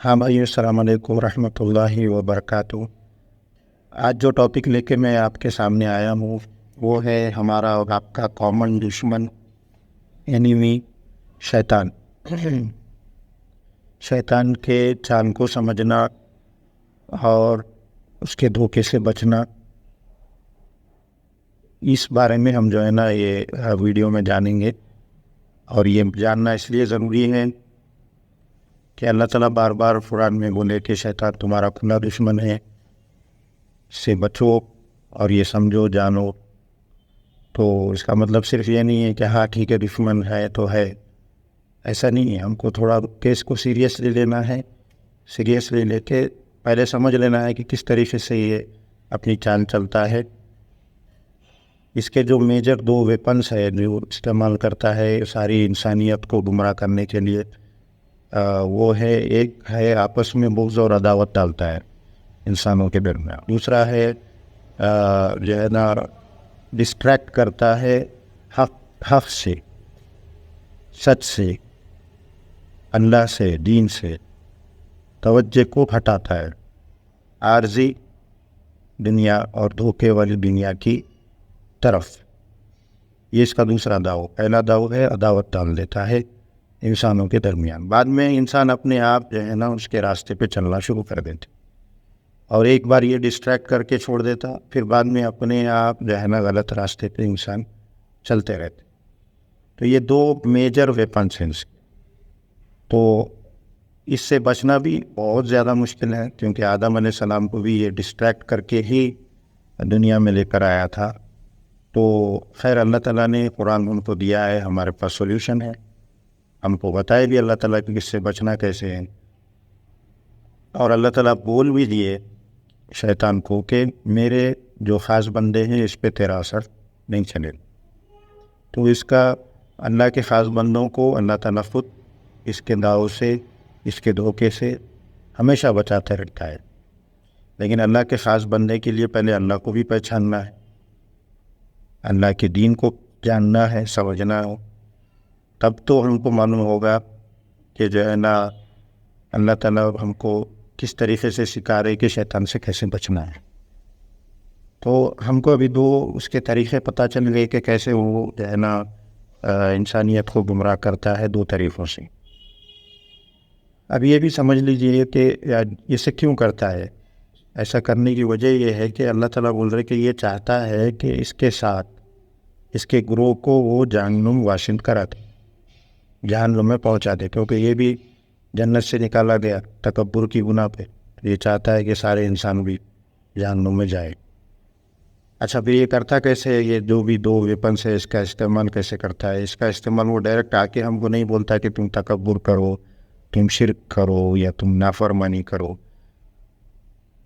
ہاں بھائی، السلام علیکم ورحمۃ اللہ وبرکاتہ۔ آج جو ٹاپک لے کے میں آپ کے سامنے آیا ہوں وہ ہے ہمارا اور آپ کا کامن دشمن، اینیمی، شیطان۔ شیطان کے چال کو سمجھنا اور اس کے دھوکے سے بچنا، اس بارے میں ہم جو ہے نا یہ ویڈیو میں جانیں گے۔ اور یہ جاننا اس لیے ضروری ہے کہ اللہ تعالیٰ بار بار قرآن میں بولے کہ شیطان تمہارا کھلا دشمن ہے، اس سے بچو اور یہ سمجھو جانو۔ تو اس کا مطلب صرف یہ نہیں ہے کہ ہاں ٹھیک ہے دشمن ہے تو ہے، ایسا نہیں ہے۔ ہم کو تھوڑا کیس کو سیریسلی لینا ہے، سیریسلی لے کے پہلے سمجھ لینا ہے کہ کس طریقے سے یہ اپنی چال چلتا ہے۔ اس کے جو میجر دو ویپنس ہے جو استعمال کرتا ہے ساری انسانیت کو گمراہ کرنے کے لیے، وہ ہے، ایک ہے آپس میں بغض اور عداوت ڈالتا ہے انسانوں کے درمیان، دوسرا ہے جو ہے نا ڈسٹریکٹ کرتا ہے حق سے، سچ سے، اللہ سے، دین سے، توجہ کو ہٹاتا ہے عارضی دنیا اور دھوکے والی دنیا کی طرف۔ یہ اس کا دوسرا داؤ۔ پہلا داؤ ہے عداوت ڈال دیتا ہے انسانوں کے درمیان، بعد میں انسان اپنے آپ جو ہے نا اس کے راستے پہ چلنا شروع کر دیتے، اور ایک بار یہ ڈسٹریکٹ کر کے چھوڑ دیتا، پھر بعد میں اپنے آپ جو ہے نا غلط راستے پہ انسان چلتے رہتے۔ تو یہ دو میجر ویپنس ہیں اس کے۔ تو اس سے بچنا بھی بہت زیادہ مشکل ہے، کیونکہ آدم علیہ السلام کو بھی یہ ڈسٹریکٹ کر کے ہی دنیا میں لے کر آیا تھا۔ تو خیر اللہ تعالیٰ نے قرآن ہم کو دیا ہے، ہمارے پاس سولوشن ہے، ہم کو بتائے بھی اللہ تعالیٰ کہ اس سے بچنا کیسے ہے۔ اور اللہ تعالیٰ بول بھی دیے شیطان کو کہ میرے جو خاص بندے ہیں اس پہ تیرا اثر نہیں چلے۔ تو اس کا اللہ کے خاص بندوں کو اللہ تعالیٰ خود اس کے داؤ سے، اس کے دھوکے سے ہمیشہ بچاتے رکھتا ہے۔ لیکن اللہ کے خاص بندے کے لیے پہلے اللہ کو بھی پہچاننا ہے، اللہ کے دین کو جاننا ہے، سمجھنا ہو، تب تو ہم کو معلوم ہوگا کہ جو ہے نا اللہ تعالیٰ ہم کو کس طریقے سے سکھا رہے کہ شیطان سے کیسے بچنا ہے۔ تو ہم کو ابھی دو اس کے طریقے پتہ چل گئے کہ کیسے وہ جو ہے نا انسانیت کو گمراہ کرتا ہے، دو طریقوں سے۔ اب یہ بھی سمجھ لیجئے کہ یہ سے کیوں کرتا ہے۔ ایسا کرنے کی وجہ یہ ہے کہ اللہ تعالیٰ بول رہے کہ یہ چاہتا ہے کہ اس کے ساتھ اس کے گروہ کو وہ جہنم واشند کرا دے، جہنم میں پہنچا دے، کیونکہ یہ بھی جنت سے نکالا گیا تکبر کی گناہ پہ۔ یہ چاہتا ہے کہ سارے انسان بھی جہنم میں جائے۔ اچھا پھر یہ کرتا کیسے ہے؟ یہ جو بھی دو ویپنس ہے اس کا استعمال کیسے کرتا ہے؟ اس کا استعمال وہ ڈائریکٹ آ کے ہم کو نہیں بولتا کہ تم تکبر کرو، تم شرک کرو یا تم نافرمانی کرو۔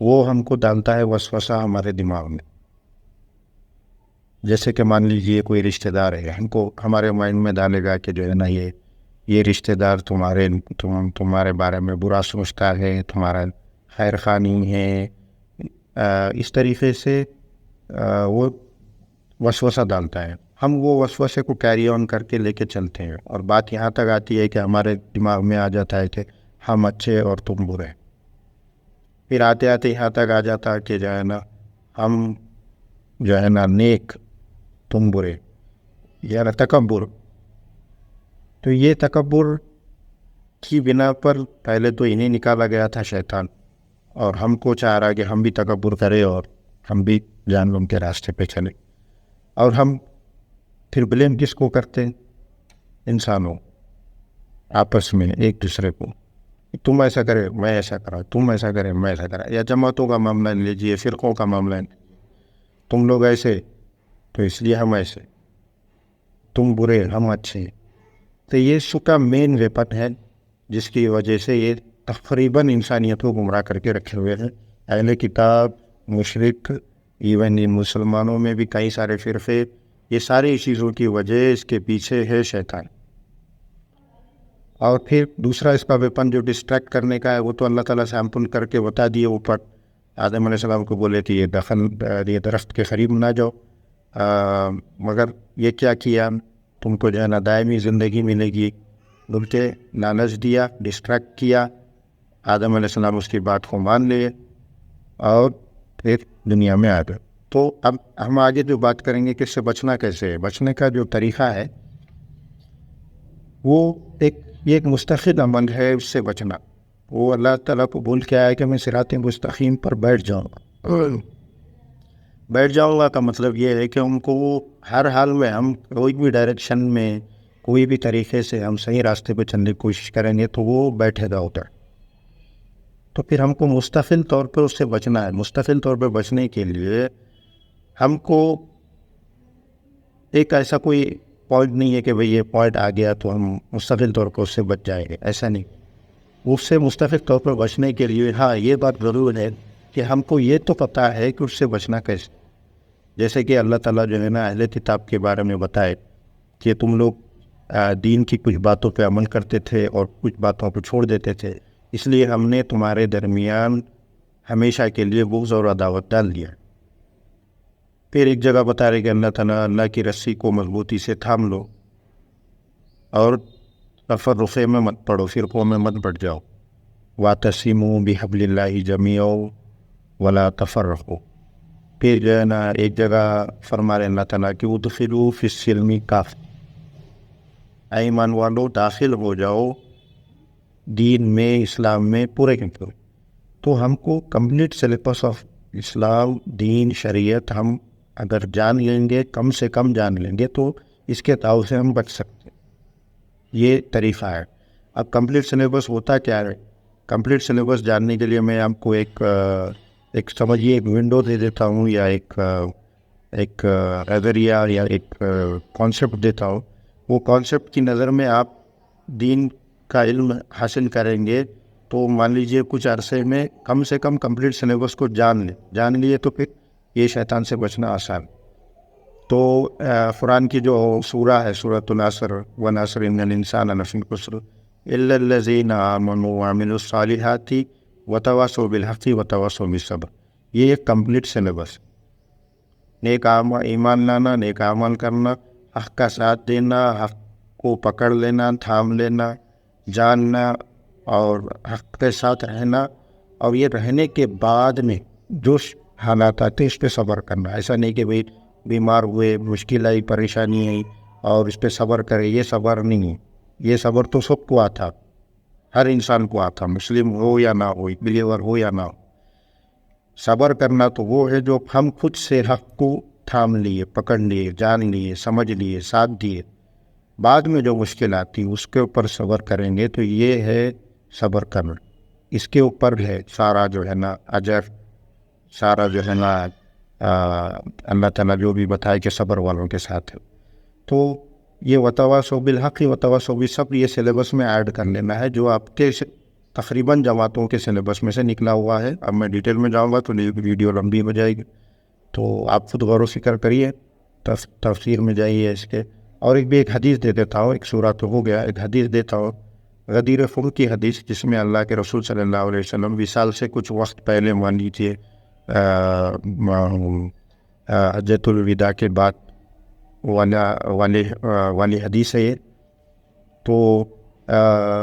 وہ ہم کو ڈالتا ہے وسوسہ ہمارے دماغ میں۔ جیسے کہ مان لیجیے کوئی رشتہ دار ہے، ہم کو ہمارے مائنڈ میں ڈالے گا کہ جو ہے نا یہ رشتہ دار تمہارے بارے میں برا سوچتا ہے، تمہارا خیر خواہ نہیں ہے۔ اس طریقے سے وہ وسوسہ ڈالتا ہے، ہم وہ وسوسے کو کیری آن کر کے لے کے چلتے ہیں، اور بات یہاں تک آتی ہے کہ ہمارے دماغ میں آ جاتا ہے کہ ہم اچھے اور تم برے۔ پھر آتے آتے یہاں تک آ جاتا ہے کہ جو ہے نا ہم جو ہے نا نیک، تم برے، یا تکبر۔ تو یہ تکبر کی بنا پر پہلے تو انہیں نکالا گیا تھا شیطان، اور ہم کو چاہ رہا کہ ہم بھی تکبر کریں اور ہم بھی جہنم کے راستے پہ چلیں۔ اور ہم پھر بلیم کس کو کرتے ہیں؟ انسانوں، آپس میں ایک دوسرے کو، تم ایسا کرے میں ایسا کرا، تم ایسا کرے میں ایسا کرا، یا جماعتوں کا معاملہ لیجیے، فرقوں کا معاملہ، تم لوگ ایسے تو اس لیے ہم ایسے، تم برے ہم اچھے۔ تو یہ اس کا مین ویپن ہے جس کی وجہ سے یہ تقریباً انسانیت کو گمراہ کر کے رکھے ہوئے ہیں اہل کتاب، مشرک، ایون مسلمانوں میں بھی کئی سارے فرقے۔ یہ ساری چیزوں کی وجہ اس کے پیچھے ہے شیطان۔ اور پھر دوسرا اس کا ویپن جو ڈسٹریکٹ کرنے کا ہے وہ تو اللہ تعالیٰ سیمپل کر کے بتا دیے اوپر۔ آدم علیہ السلام کو بولے کہ یہ درخت کے قریب نہ جاؤ، مگر یہ کیا کیا، تم کو جو ہے نا دائمی زندگی ملے گی، بلکہ لالچ دیا، ڈسٹریکٹ کیا، آدم علیہ السلام اس کی بات کو مان لیے اور پھر دنیا میں آ گئے. تو اب ہم آگے جو بات کریں گے کہ اس سے بچنا کیسے ہے. بچنے کا جو طریقہ ہے وہ یہ ایک مستقل عمل ہے. اس سے بچنا وہ اللہ تعالیٰ کو بول کے آیا کہ میں صراط مستقیم پر بیٹھ جاؤں گا. بیٹھ جاؤں گا کا مطلب یہ ہے کہ ہم کو ہر حال میں ہم کوئی بھی ڈائریکشن میں کوئی بھی طریقے سے ہم صحیح راستے پہ چلنے کی کوشش کریں گے تو وہ بیٹھے گا ادھر. تو پھر ہم کو مستقل طور پہ اس سے بچنا ہے. مستقل طور پہ بچنے کے لیے ہم کو ایک ایسا کوئی پوائنٹ نہیں ہے کہ بھئی یہ پوائنٹ آ گیا تو ہم مستقل طور پر اس سے بچ جائیں گے. ایسا نہیں. اس سے مستقل طور پر بچنے کے لیے ہاں یہ بات ضرور ہے کہ ہم کو یہ تو پتہ ہے کہ اس سے بچنا کیسے. جیسے کہ اللہ تعالیٰ جو ہے نا اہل کتاب کے بارے میں بتائے کہ تم لوگ دین کی کچھ باتوں پہ عمل کرتے تھے اور کچھ باتوں پہ چھوڑ دیتے تھے, اس لیے ہم نے تمہارے درمیان ہمیشہ کے لیے بغض اور عداوت ڈال دیا. پھر ایک جگہ بتا رہے کہ اللہ تعالیٰ اللہ کی رسی کو مضبوطی سے تھام لو اور تفرقے میں مت پڑو, فرقوں میں مت بٹ جاؤ. وَاعْتَصِمُوا بِحَبْلِ اللَّهِ جَمِيعًا وَلَا تَفَرَّقُوا. پھر جو ہے نا ایک جگہ فرما رہے اللہ تعالیٰ کہ ادخلوا فی السلم کافہ, اے ایمان والو داخل ہو جاؤ دین میں, اسلام میں پورے کے پورے. تو ہم کو کمپلیٹ سلیبس آف اسلام, دین, شریعت ہم اگر جان لیں گے, کم سے کم جان لیں گے تو اس کے تعاون سے ہم بچ سکتے ہیں. یہ طریقہ ہے. اب کمپلیٹ سلیبس ہوتا کیا ہے؟ کمپلیٹ سلیبس جاننے کے لیے میں آپ کو ایک سمجھیے ایک ونڈو دے دیتا ہوں یا ایک نظریہ یا ایک کانسیپٹ دیتا ہوں. وہ کانسیپٹ کی نظر میں آپ دین کا علم حاصل کریں گے تو مان لیجئے کچھ عرصے میں کم سے کم کمپلیٹ سلیبس کو جان لیے تو پھر یہ شیطان سے بچنا آسان. تو قرآن کی جو سورہ ہے سورۃ العصر والعصر ان الانسان لفی خسر الا الذین آمنوا وعملوا الصالحات وتواصوا بالحق وتواصوا بالصبر. یہ ایک کمپلیٹ سلیبس. نیک ایمان لانا, نیک عمل کرنا, حق کا ساتھ دینا, حق کو پکڑ لینا, تھام لینا, جاننا اور حق کے ساتھ رہنا, اور یہ رہنے کے بعد میں جو حالات آتے اس پہ صبر کرنا. ایسا نہیں کہ بھئی بیمار ہوئے, مشکل آئی, پریشانی آئی اور اس پہ صبر کرے, یہ صبر نہیں ہے. یہ صبر تو سب کو آتا, ہر انسان کو آتا, مسلم ہو یا نہ ہو, بلیور ہو یا نہ ہو. صبر کرنا تو وہ ہے جو ہم خود سے حق کو تھام لیے, پکڑ لیے, جان لیے, سمجھ لیے, ساتھ دیے, بعد میں جو مشکل آتی اس کے اوپر صبر کریں گے تو یہ ہے صبر کرنا. اس کے اوپر ہے سارا جو ہے نا اجر, سارا جو ہے نا اللہ تعالیٰ جو بھی بتائے کہ صبر والوں کے ساتھ ہے. تو یہ وتواصوا بالحق وتواصوا بالصبر یہ سلیبس میں ایڈ کر لینا ہے جو آپ کے تقریباً جماعتوں کے سلیبس میں سے نکلا ہوا ہے. اب میں ڈیٹیل میں جاؤں گا تو ویڈیو لمبی ہو جائے گی, تو آپ خود غور و فکر کریے, تفسیر میں جائیے اس کے. اور ایک حدیث دے دیتا ہوں, ایک سورہ تو ہو گیا, ایک حدیث دیتا ہوں, غدیر خم کی حدیث, جس میں اللہ کے رسول صلی اللہ علیہ وسلم وصال سے کچھ وقت پہلے مان لیجیے حجۃ الوداع کے بعد والی حدیث ہے. تو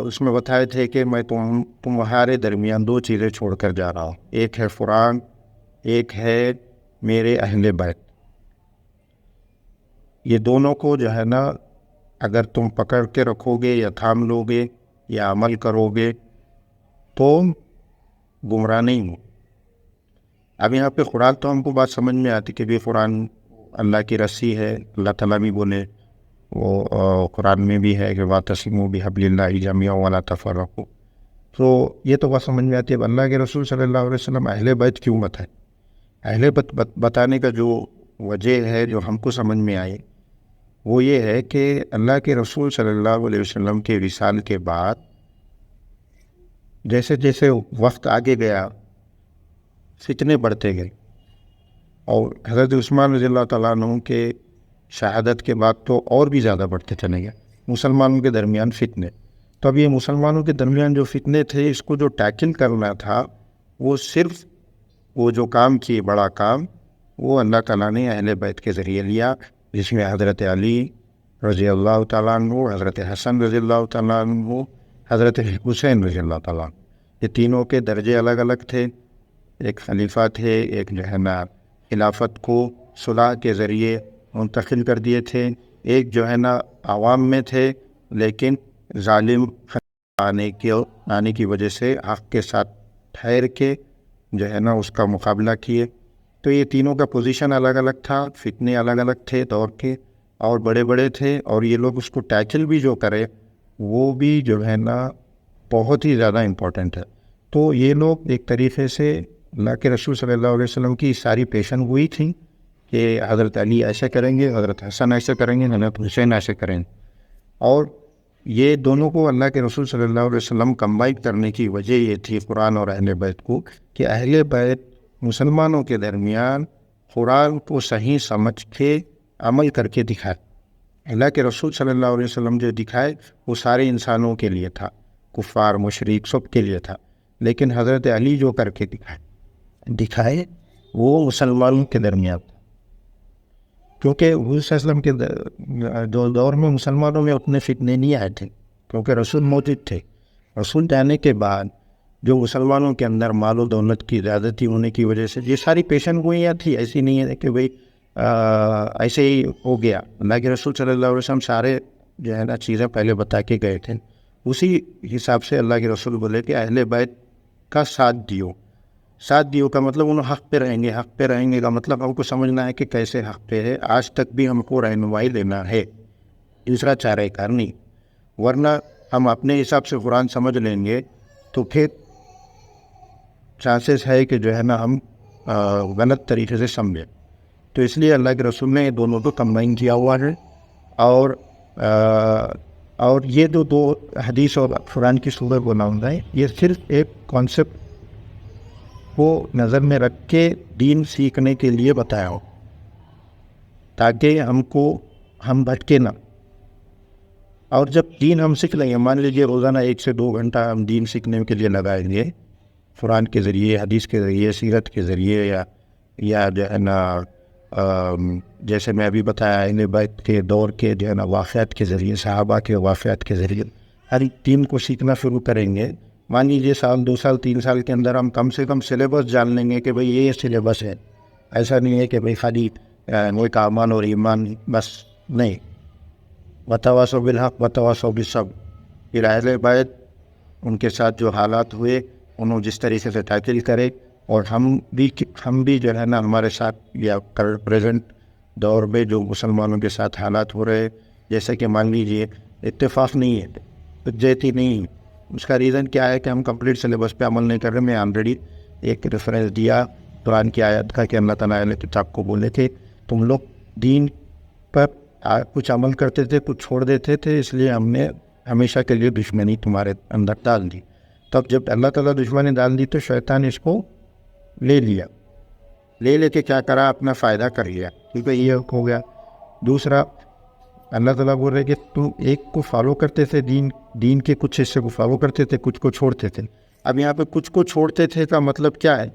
اس میں بتائے تھے کہ میں تمہارے درمیان دو چیزیں چھوڑ کر جا رہا ہوں, ایک ہے قرآن, ایک ہے میرے اہل بیت. یہ دونوں کو جو ہے نا اگر تم پکڑ کے رکھو گے یا تھام لو گے یا عمل کرو گے تو گمراہ نہیں ہو. اب یہاں پہ قرآن تو ہم کو بات سمجھ میں آتی کہ بھی قرآن اللہ کی رسی ہے, اللہ تعالیٰ بھی بولے, وہ قرآن میں بھی ہے کہ وَاعْتَصِمُوا بِحَبْلِ اللَّهِ جَمِيعًا وَلَا تَفَرَّقُوا. تو یہ تو بات سمجھ میں آتی ہے. اب اللہ کے رسول صلی اللہ علیہ وسلم اہل بیت کیوں بتائے؟ اہل بیت بتانے کا جو وجہ ہے جو ہم کو سمجھ میں آئے وہ یہ ہے کہ اللہ کے رسول صلی اللہ علیہ وسلم کے وصال کے بعد جیسے جیسے وقت آگے گیا فتنے بڑھتے گئے, اور حضرت عثمان رضی اللہ تعالیٰ عنہ کے شہادت کے بعد تو اور بھی زیادہ بڑھتے چلے گئے مسلمانوں کے درمیان فتنے. تو اب یہ مسلمانوں کے درمیان جو فتنے تھے اس کو جو ٹیکل کرنا تھا وہ صرف وہ جو کام کیے بڑا کام وہ اللہ تعالیٰ نے اہل بیت کے ذریعے لیا, جس میں حضرت علی رضی اللہ تعالیٰ عنہ, حضرت حسن رضی اللہ تعالیٰ عنہ, حضرت حسین رضی اللہ تعالیٰ عنہ, یہ تینوں کے درجے الگ الگ تھے. ایک خلیفہ تھے، ایک جو ہے نا خلافت کو صلح کے ذریعے منتقل کر دیے تھے، ایک جو ہے نا عوام میں تھے لیکن ظالم آنے کی وجہ سے حق کے ساتھ ٹھہر کے جو ہے نا اس کا مقابلہ کیے. تو یہ تینوں کا پوزیشن الگ الگ تھا، فتنے الگ الگ تھے دور کے اور بڑے بڑے تھے، اور یہ لوگ اس کو ٹیکل بھی جو کرے وہ بھی جو ہے نا بہت ہی زیادہ امپورٹنٹ ہے. تو یہ لوگ ایک طریقے سے اللہ کے رسول صلی اللہ علیہ وسلم کی ساری پیشن گوئی تھی کہ حضرت علی ایسے کریں گے، حضرت حسن ایسے کریں گے، حضرت حسین ایسے کریں گے. اور یہ دونوں کو اللہ کے رسول صلی اللہ علیہ وسلم کمبائن کرنے کی وجہ یہ تھی قرآن اور اہل بیت کو، کہ اہل بیت مسلمانوں کے درمیان قرآن کو صحیح سمجھ کے عمل کر کے دکھائے. اللہ کے رسول صلی اللہ علیہ وسلم جو دکھائے وہ سارے انسانوں کے لیے تھا، کفار مشرک سب کے لیے تھا، لیکن حضرت علی جو کر کے دکھائے وہ مسلمانوں کے درمیان تھا. کیونکہ حضور صلی اللہ علیہ وسلم کے دور میں مسلمانوں میں اتنے فتنے نہیں آئے تھے، کیونکہ رسول موجود تھے. رسول جانے کے بعد جو مسلمانوں کے اندر مال و دولت کی زیادتی ہونے کی وجہ سے یہ ساری پیشن گوئیاں تھی. ایسی نہیں ہے کہ بھئی ایسے ہی ہو گیا. اللہ کے رسول صلی اللہ علیہ وسلم سارے جو ہے نا چیزیں پہلے بتا کے گئے تھے. اسی حساب سے اللہ کے رسول بولے کہ اہل بیت کا ساتھ دیو. ساتھ دیو کا مطلب انہوں حق پہ رہیں گے. حق پہ رہیں گے کا مطلب ہم کو سمجھنا ہے کہ کیسے حق پہ ہے. آج تک بھی ہم کو رہنمائی لینا ہے، دوسرا چارہ کار نہیں. ورنہ ہم اپنے حساب سے قرآن سمجھ لیں گے تو پھر چانسز ہے کہ جو ہے نا ہم غلط طریقے سے سمجھیں. تو اس لیے اللہ کے رسول نے دونوں کو کمبائن کیا ہوا ہے. اور یہ دو حدیث اور قرآن کی صورت بناؤں گا، یہ صرف ایک کانسیپٹ کو نظر میں رکھ کے دین سیکھنے کے لیے بتایا ہو، تاکہ ہم بھٹکے نہ. اور جب دین ہم سیکھ لیں گے، مان لیجیے روزانہ 1 سے 2 گھنٹہ ہم دین سیکھنے کے لیے لگائیں گے، قرآن کے ذریعے، حدیث کے ذریعے، سیرت کے ذریعے، یا جو ہے نا جیسے میں ابھی بتایا اہل بیت کے دور کے جو ہے نا واقعات کے ذریعے، صحابہ کے واقعات کے ذریعے ہر دین کو سیکھنا شروع کریں گے. مان لیجیے 1 2 سال 3 سال کے اندر ہم کم سے کم سلیبس جان لیں گے کہ بھئی یہ سلیبس ہے. ایسا نہیں ہے کہ بھئی خالی نیک اعمال اور ایمان بس نہیں. وتواصوا بالحق وتواصوا بالصبر. پھر اہل بیت ان کے ساتھ جو حالات ہوئے انہوں جس طریقے سے ٹیکل کرے، اور ہم بھی جو ہے نا ہمارے ساتھ یا پریزنٹ دور میں جو مسلمانوں کے ساتھ حالات ہو رہے، جیسے کہ مان لیجیے اتفاق نہیں ہے، یکجہتی نہیں. اس کا ریزن کیا ہے کہ ہم کمپلیٹ سلیبس پہ عمل نہیں کر رہے. میں آلریڈی ایک ریفرنس دیا قرآن کی آیت کا کہ اللہ تعالیٰ نے کتاب کو بولے تھے تم لوگ دین پر کچھ عمل کرتے تھے، کچھ چھوڑ دیتے تھے، اس لیے ہم نے ہمیشہ کے لیے دشمنی تمہارے اندر ڈال دی. تب جب اللہ تعالیٰ دشمنی ڈال دی تو شیطان اس کو لے کے کیا کرا، اپنا فائدہ کر لیا. کیونکہ یہ ہو گیا. دوسرا اللہ تعالیٰ بول رہے کہ تم ایک کو فالو کرتے تھے، دین کے کچھ حصے کو فالو کرتے تھے، کچھ کو چھوڑتے تھے. اب یہاں پہ کچھ کو چھوڑتے تھے کا مطلب کیا ہے؟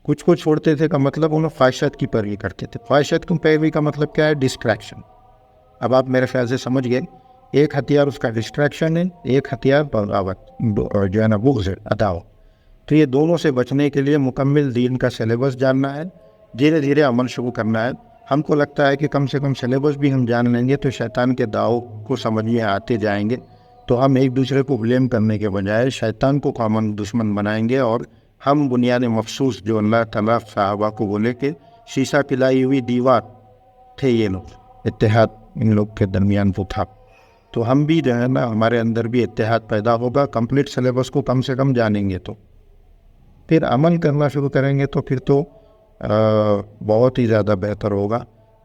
کچھ کو چھوڑتے تھے کا مطلب انہوں خواہشات کی پیروی کرتے تھے. خواہشات کی پیروی کا مطلب کیا ہے؟ ڈسٹریکشن. اب آپ میرے خیال سے سمجھ گئے. ایک ہتھیار اس کا ڈسٹریکشن ہے، ایک ہتھیار بغاوت جو ہے نا بغض عداوت. تو یہ دونوں سے بچنے کے لیے مکمل دین کا سلیبس جاننا ہے، دھیرے دھیرے عمل شروع کرنا ہے. ہم کو لگتا ہے کہ کم سے کم سلیبس بھی ہم جان لیں گے تو شیطان کے داؤ کو سمجھنے آتے جائیں گے، تو ہم ایک دوسرے کو بلیم کرنے کے بجائے شیطان کو کامن دشمن بنائیں گے. اور ہم بنیاد مخصوص جو اللہ تعالیٰ صحابہ کو بولے کہ شیشہ پلائی ہوئی دیوار تھے یہ لوگ، اتحاد ان لوگ کے درمیان وہ تھا. تو ہم بھی جو ہے نا ہمارے اندر بھی اتحاد پیدا ہوگا. کمپلیٹ سلیبس کو کم سے کم جانیں گے تو پھر عمل کرنا شروع کریں گے تو پھر تو بہت ہی زیادہ بہتر ہوگا.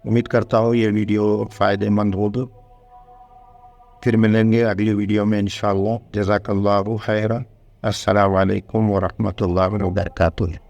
امید کرتا ہوں یہ ویڈیو فائدہ مند ہوگا. پھر ملیں گے اگلی ویڈیو میں انشاءاللہ. جزاک اللہ خیرا. السلام علیکم ورحمۃ اللہ وبرکاتہ.